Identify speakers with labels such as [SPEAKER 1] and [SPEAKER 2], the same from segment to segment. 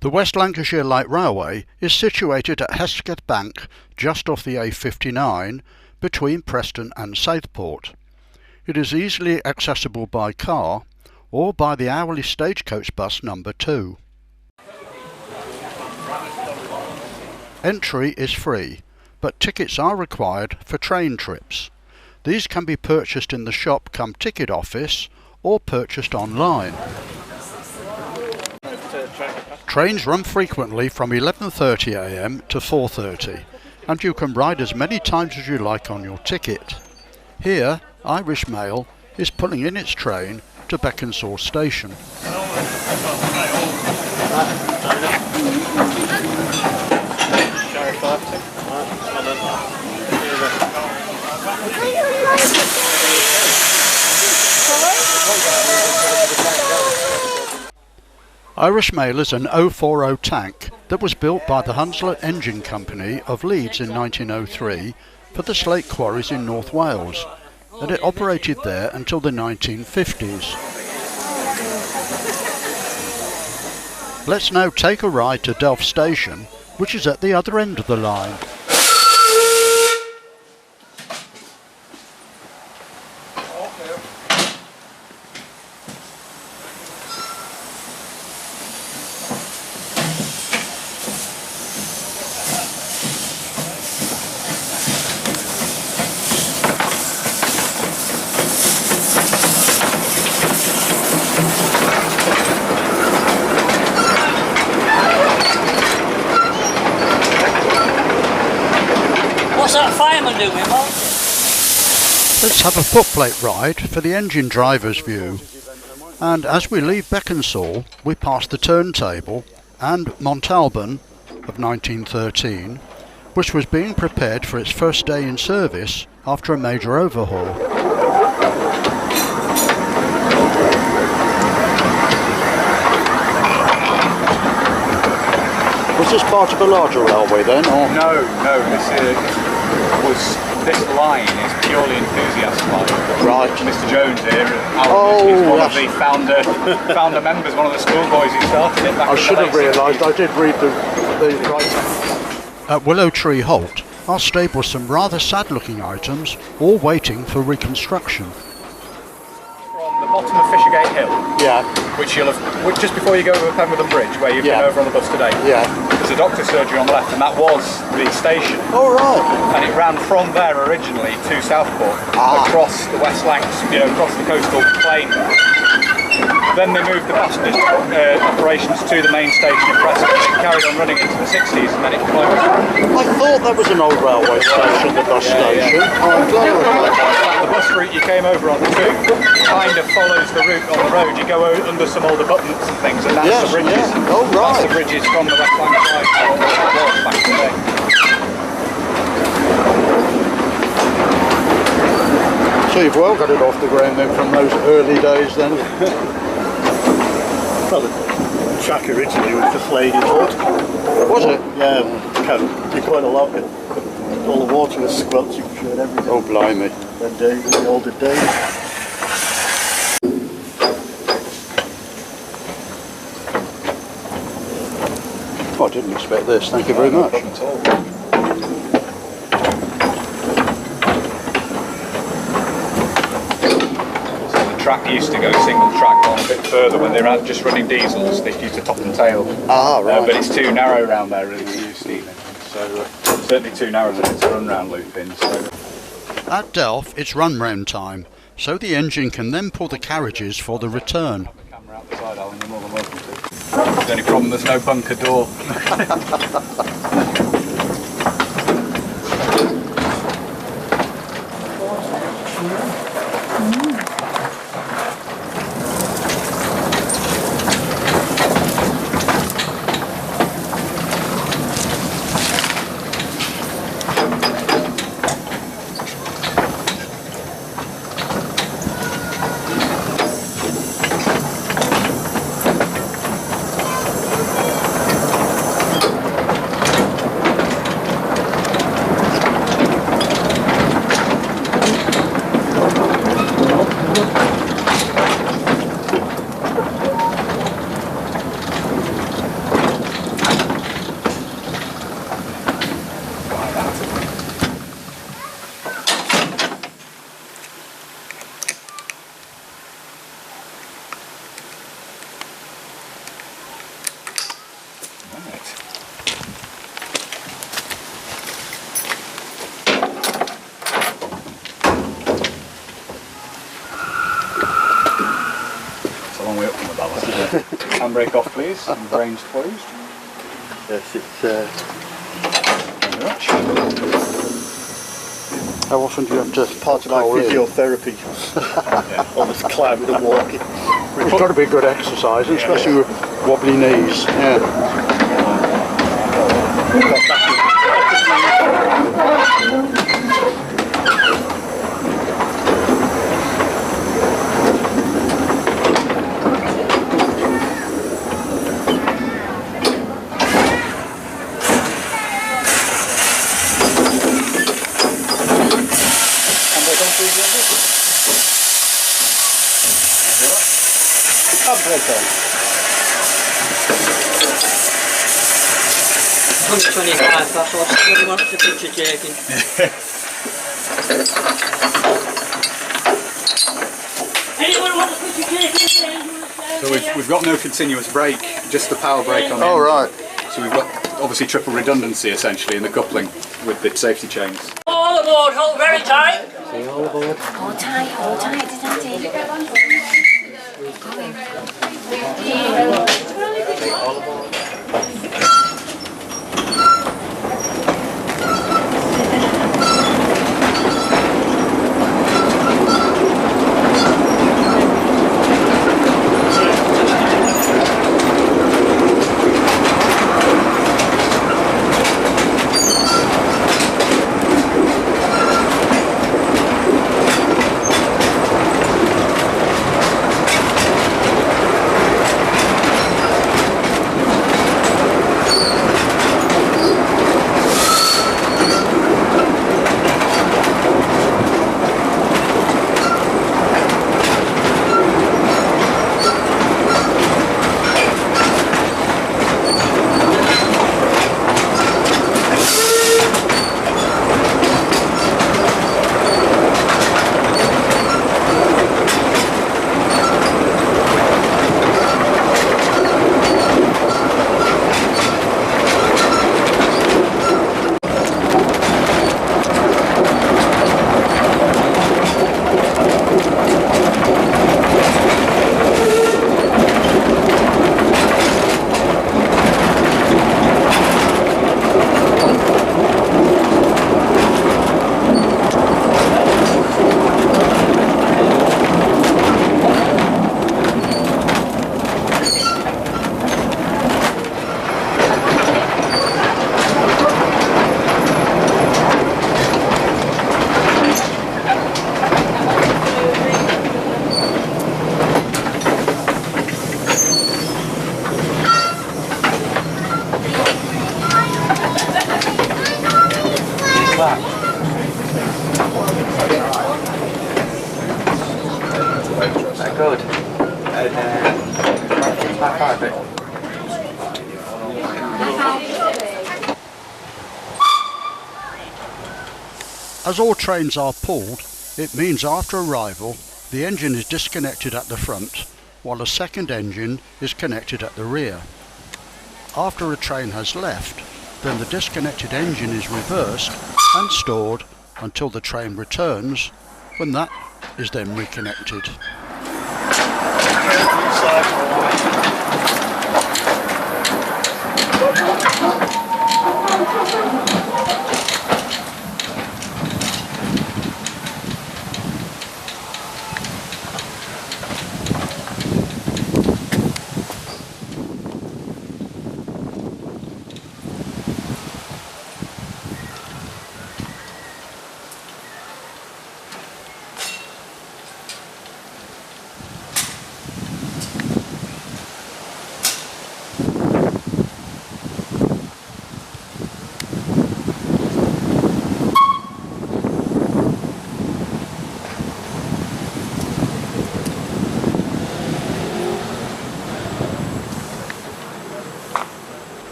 [SPEAKER 1] The West Lancashire Light Railway is situated at Hesketh Bank, just off the A59, between Preston and Southport. It is easily accessible by car or by the hourly stagecoach bus number 2. Entry is free, but tickets are required for train trips. These can be purchased in the shop cum ticket office or purchased online. Trains run frequently from 11:30 AM to 4:30, and you can ride as many times as you like on your ticket. Here, Irish Mail is pulling in its train to Becconsall Station. Irish Mail is an 040 tank that was built by the Hunslet Engine Company of Leeds in 1903 for the slate quarries in North Wales, and it operated there until the 1950s. Let's now take a ride to Delft Station, which is at the other end of the line.
[SPEAKER 2] What's that fireman doing, Mark?
[SPEAKER 1] Let's have a footplate ride for the engine driver's view. And as we leave Becconsall, we pass the turntable and Montalban of 1913, which was being prepared for its first day in service after a major overhaul. Was this part of a larger railway then? Or?
[SPEAKER 3] No, this line is purely enthusiast line.
[SPEAKER 1] Right.
[SPEAKER 3] Mr. Jones here, is one of the founder members, one of the schoolboys who started it back
[SPEAKER 1] I should have realised, I did read the right. At Willow Tree Halt are stabled some rather sad looking items, all waiting for reconstruction.
[SPEAKER 3] From the bottom of Fishergate Hill, which you'll have, just before you go over Penwitham Bridge, where you've been over on the bus today, there's a doctor's surgery on the left, and that was the station.
[SPEAKER 1] Oh right.
[SPEAKER 3] And it ran from there originally to Southport, across the West Lancs, across the coastal plain. Then they moved the passenger operations to the main station in Preston. It carried on running into the 60s, and then it closed.
[SPEAKER 1] I thought there was an old railway station, the bus station.
[SPEAKER 3] The bus route you came over onto kind of follows the route on the road. You go under some older buttons and things, and that's the bridges.
[SPEAKER 1] Oh right.
[SPEAKER 3] That's the bridges from the West Lancashire back in the day.
[SPEAKER 1] So you've well got it off the ground then from those early days then?
[SPEAKER 4] Well, the track originally was just laid in mud.
[SPEAKER 1] Was it?
[SPEAKER 4] Yeah, you go on a log and all the water was squelching through and everything.
[SPEAKER 1] Oh blimey.
[SPEAKER 4] Them days, the older days.
[SPEAKER 1] Oh, I didn't expect this, thank you very much.
[SPEAKER 3] Track used to go single track on a bit further when they were just running diesels. They used to top and tail.
[SPEAKER 1] Right.
[SPEAKER 3] But it's too narrow around there really to use steam engines. So certainly too narrow for it to run round loop in. So.
[SPEAKER 1] At Delft it's run round time, so the engine can then pull the carriages for the return.
[SPEAKER 3] The camera out the side, Alan, you're more than welcome to. The only problem, there's no bunker door. long way up from the ballast. Handbrake off, please, and brains closed.
[SPEAKER 4] Yes, it's
[SPEAKER 3] Thank you very much.
[SPEAKER 1] How often do you have to
[SPEAKER 4] part of my
[SPEAKER 1] roll in?
[SPEAKER 4] physiotherapy. All this climbing and walking.
[SPEAKER 1] It's got to be a good exercise, especially with wobbly knees. Yeah.
[SPEAKER 3] Handbrake on, please, Andy. Handbrake on.
[SPEAKER 2] 125 plus or somebody wants a picture taken. Anyone want a picture taken?
[SPEAKER 3] So we've got no continuous brake, just the power brake on the
[SPEAKER 1] Oh,
[SPEAKER 3] end.
[SPEAKER 1] right.
[SPEAKER 3] So we've got obviously triple redundancy essentially in the coupling with the safety chains.
[SPEAKER 2] All aboard, hold very tight.
[SPEAKER 5] Hold tight, isn't it?
[SPEAKER 6] Good. And high five it.
[SPEAKER 1] As all trains are pulled, it means after arrival the engine is disconnected at the front while a second engine is connected at the rear. After a train has left, then the disconnected engine is reversed and stored until the train returns, when that is then reconnected.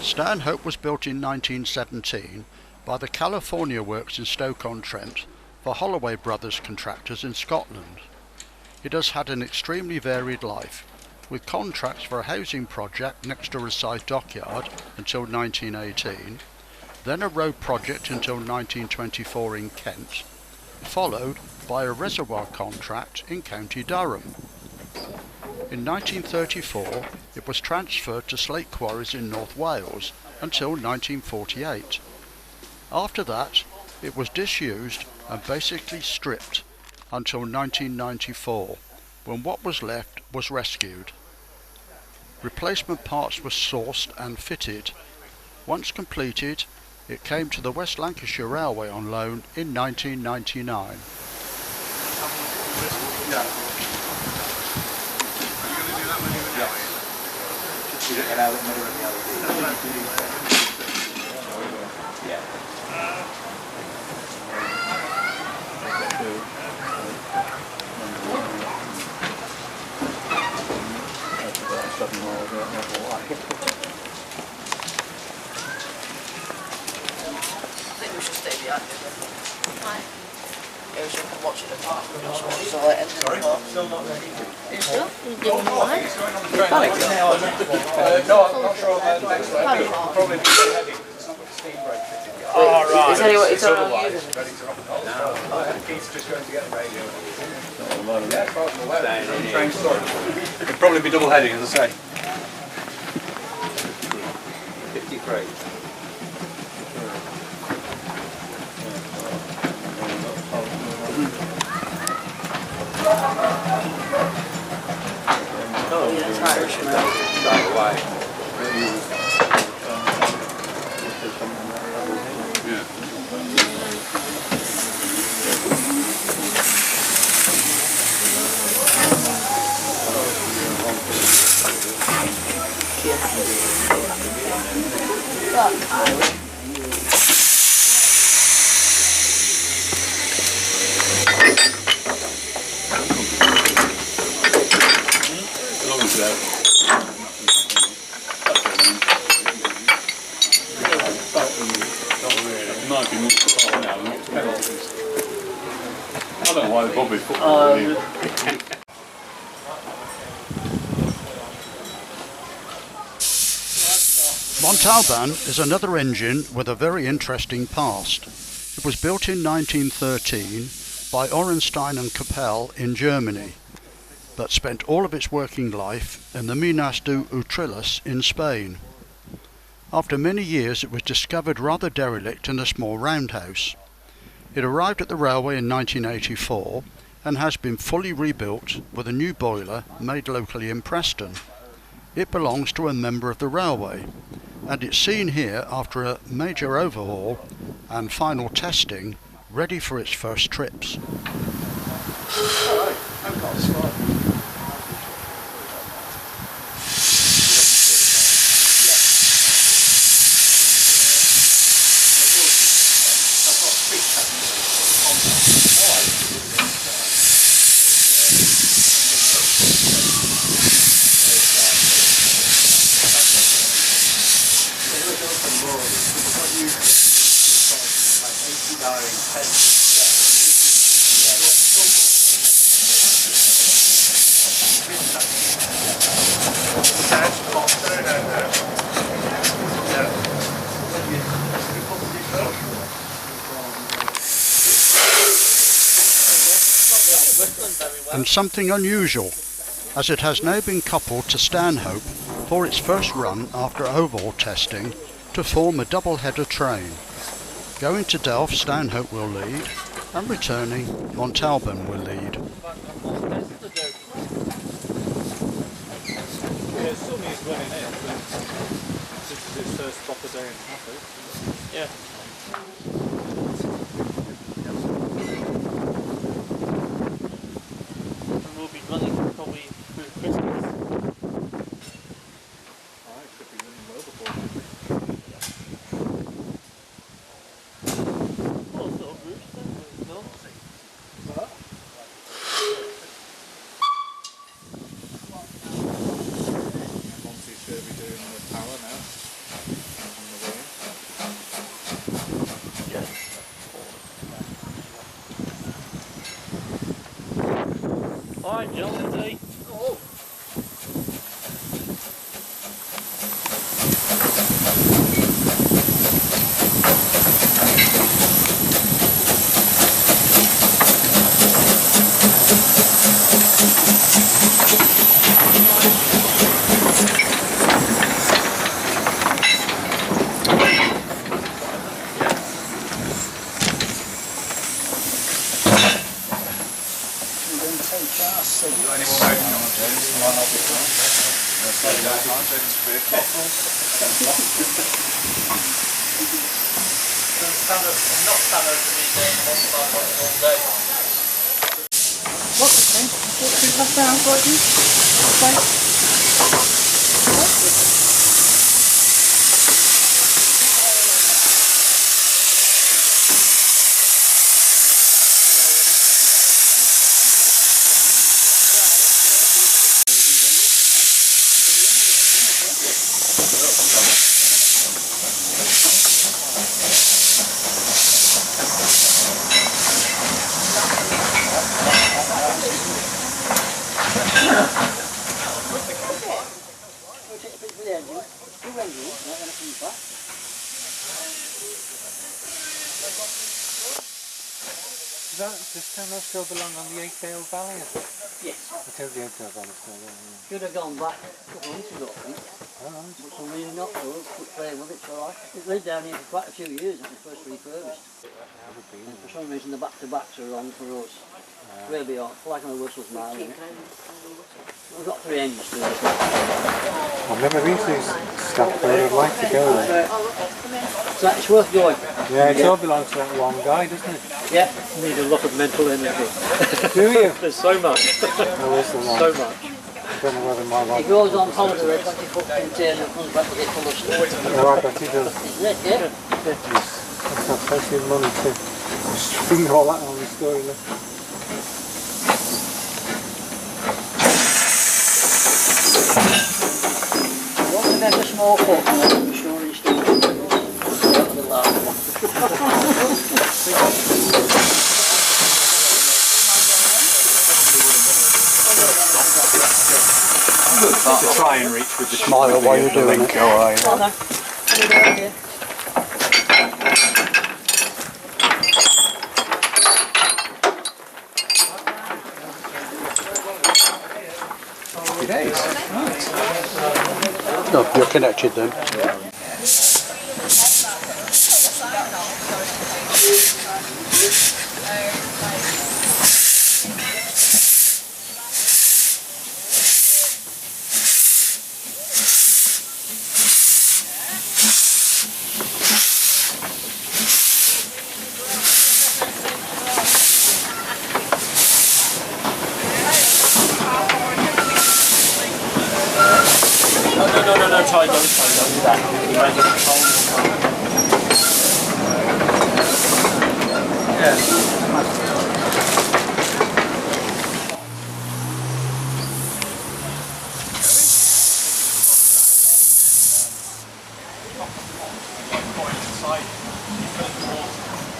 [SPEAKER 1] Stanhope was built in 1917 by the California Works in Stoke-on-Trent for Holloway Brothers contractors in Scotland. It has had an extremely varied life, with contracts for a housing project next to Rosyth Dockyard until 1918, then a road project until 1924 in Kent, followed by a reservoir contract in County Durham. In 1934 it was transferred to slate quarries in North Wales until 1948. After that it was disused and basically stripped until 1994, when what was left was rescued. Replacement parts were sourced and fitted. Once completed, it came to the West Lancashire Railway on loan in 1999.
[SPEAKER 5] I think we should stay behind it. Right. Yeah, we should watch it at the so it ends in the park.
[SPEAKER 2] Still not ready.
[SPEAKER 5] You sure? You doing alright?
[SPEAKER 3] No, I'm not sure about the next one. Probably be heavy because it's not got a steam brake fitted yet.
[SPEAKER 2] Oh, right.
[SPEAKER 5] Is that what it's all using?
[SPEAKER 3] Ready to rock and roll. Keith's just going to get the radio. Yeah, as far as I'm aware, train storage. It'd probably be double heading, as I say. 53.
[SPEAKER 5] Oh, yeah, that's Irish.
[SPEAKER 3] Right away.
[SPEAKER 7] Might be more football now than it's penalties. I don't know why Bobby football.
[SPEAKER 1] Montalban is another engine with a very interesting past. It was built in 1913 by Orenstein and Capel in Germany, but spent all of its working life in the Minas de Utrillus in Spain. After many years it was discovered rather derelict in a small roundhouse. It arrived at the railway in 1984 and has been fully rebuilt with a new boiler made locally in Preston. It belongs to a member of the railway, and it's seen here after a major overhaul and final testing, ready for its first trips. And something unusual, as it has now been coupled to Stanhope for its first run after overhaul testing to form a double-header train. Going to Delft, Stanhope will lead, and returning, Montalban will lead.
[SPEAKER 3] Yeah, still needs running in, but this is his first proper day in Happy.
[SPEAKER 2] Yeah. And we'll be running probably through Christmas.
[SPEAKER 3] I could be running well before.
[SPEAKER 2] What sort of routes then? No?
[SPEAKER 3] Monty should be doing the power now on the way in.
[SPEAKER 2] Alright, John, let's see.
[SPEAKER 6] Does Tanner still belong on the Eightail Valley?
[SPEAKER 2] Yes.
[SPEAKER 6] I think the Eightail Valley still there.
[SPEAKER 2] Should have gone back a couple of months ago, I think.
[SPEAKER 6] Alright.
[SPEAKER 2] But for me not, so put playing with it, so it lived down here for quite a few years when it was first refurbished. And for some reason the back-to-backs are wrong for us. We'll be off, like on the whistles now. We've got 3 engines to do it.
[SPEAKER 6] I've never been to Stafford, I'd like to go there.
[SPEAKER 2] So it's worth going.
[SPEAKER 6] Yeah, it all belongs to that one guy, doesn't it?
[SPEAKER 2] Yeah, you need a lot of mental energy.
[SPEAKER 6] Do you?
[SPEAKER 2] There's so much.
[SPEAKER 6] Oh, is there one?
[SPEAKER 2] So much.
[SPEAKER 6] I don't know whether my
[SPEAKER 2] He
[SPEAKER 6] wife...
[SPEAKER 2] goes on holiday with a 20-foot container and comes back with it full of stuff.
[SPEAKER 6] Oh, I bet he does.
[SPEAKER 2] Isn't it? Yeah.
[SPEAKER 6] That's not plenty of money to string all that on the story. Look.
[SPEAKER 2] You want to make a small foot, I'm sure he's still going to the large one.
[SPEAKER 3] To try and reach with the
[SPEAKER 1] Smile while you're doing it.
[SPEAKER 2] Come on then. Put it over here.
[SPEAKER 1] No, you're connected then.
[SPEAKER 2] No, try don't do that. You might get cold.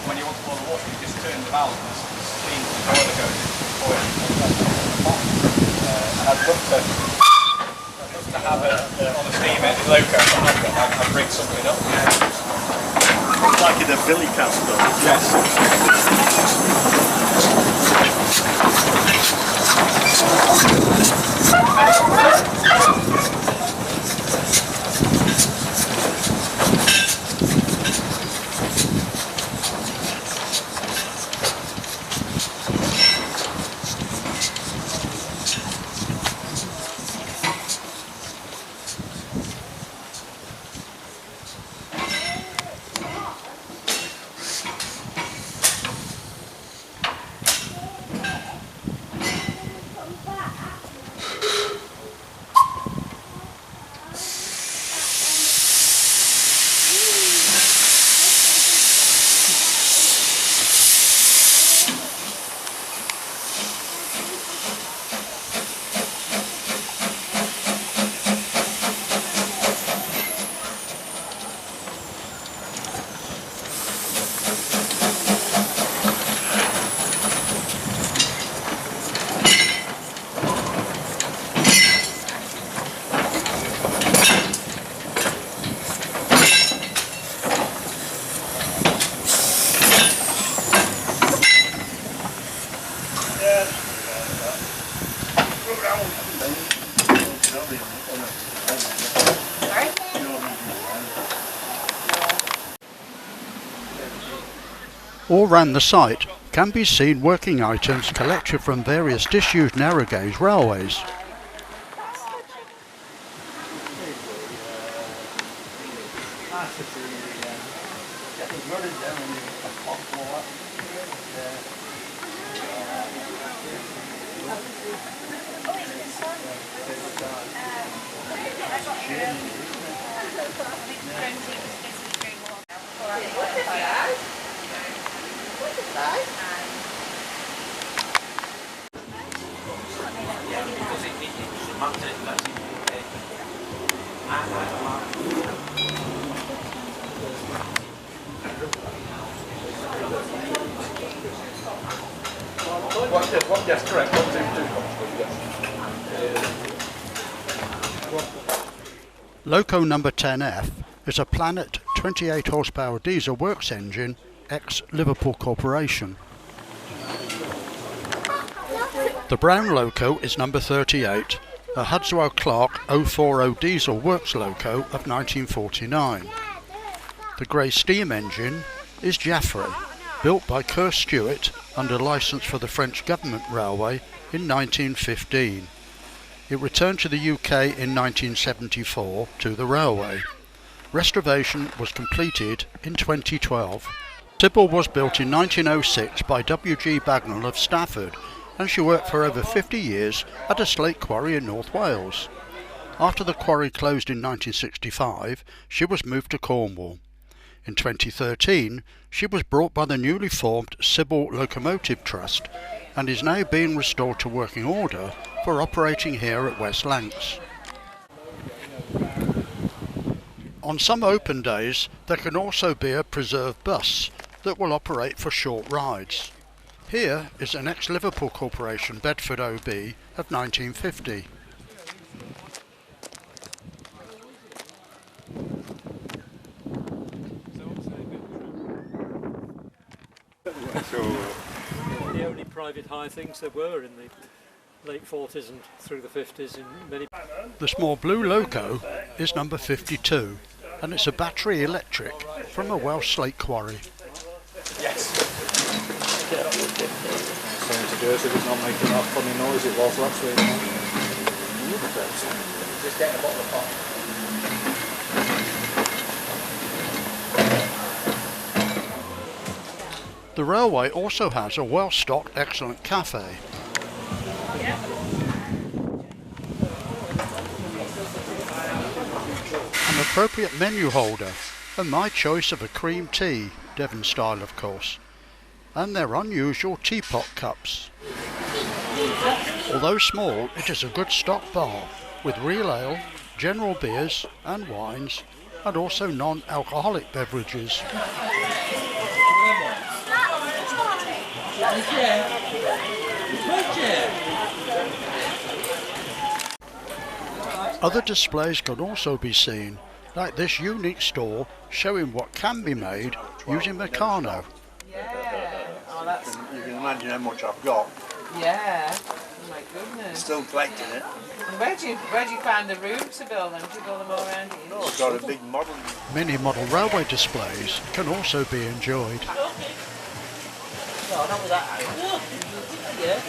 [SPEAKER 3] When you want to boil the water, you just turn the valve and steam the boiler goes into the boiler. And I'd love to have on a steam engine loco, I'd rig something up.
[SPEAKER 4] Like in a billy cast though.
[SPEAKER 3] Yes.
[SPEAKER 1] All round the site can be seen working items collected from various disused narrow gauge railways.
[SPEAKER 3] Yes, correct.
[SPEAKER 1] Loco number 10F is a Planet 28 horsepower diesel works engine ex-Liverpool Corporation. The brown loco is number 38, a Hudswell Clark 040 diesel works loco of 1949. The grey steam engine is Jaffrey, built by Kerr Stewart under licence for the French Government Railway in 1915. It returned to the UK in 1974 to the railway. Restoration was completed in 2012. Sybil was built in 1906 by W.G. Bagnall of Stafford, and she worked for over 50 years at a slate quarry in North Wales. After the quarry closed in 1965, she was moved to Cornwall. In 2013, she was brought by the newly formed Sybil Locomotive Trust and is now being restored to working order for operating here at West Lancs. On some open days, there can also be a preserved bus that will operate for short rides. Here is an ex-Liverpool Corporation Bedford OB of 1950.
[SPEAKER 6] The only private hire things there were in the late 40s and through the 50s in many...
[SPEAKER 1] The small blue loco is number 52, and it's a battery electric from a Welsh slate quarry.
[SPEAKER 3] Yes. Same to do if it's not making that funny noise it was last week. Just getting a bottle of pop.
[SPEAKER 1] The railway also has a well-stocked excellent cafe. An appropriate menu holder, and my choice of a cream tea, Devon style of course, and their unusual teapot cups. Although small, it is a good stock bar with real ale, general beers and wines, and also non-alcoholic beverages. Other displays can also be seen, like this unique store showing what can be made using Meccano.
[SPEAKER 5] Yeah. Oh, that's...
[SPEAKER 4] You can imagine how much I've got.
[SPEAKER 5] Yeah. Oh my goodness.
[SPEAKER 4] Still collecting it.
[SPEAKER 5] And where do you find the room to build them? Do you build them all around here?
[SPEAKER 4] I've got a big model.
[SPEAKER 1] Many model railway displays can also be enjoyed.
[SPEAKER 2] No, not with that. Yeah.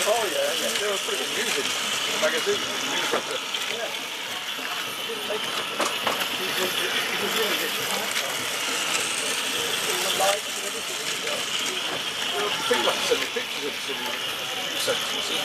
[SPEAKER 7] Oh yeah, they were pretty amusing. The magazine, the newsletter. People have to send me pictures of some new sentences.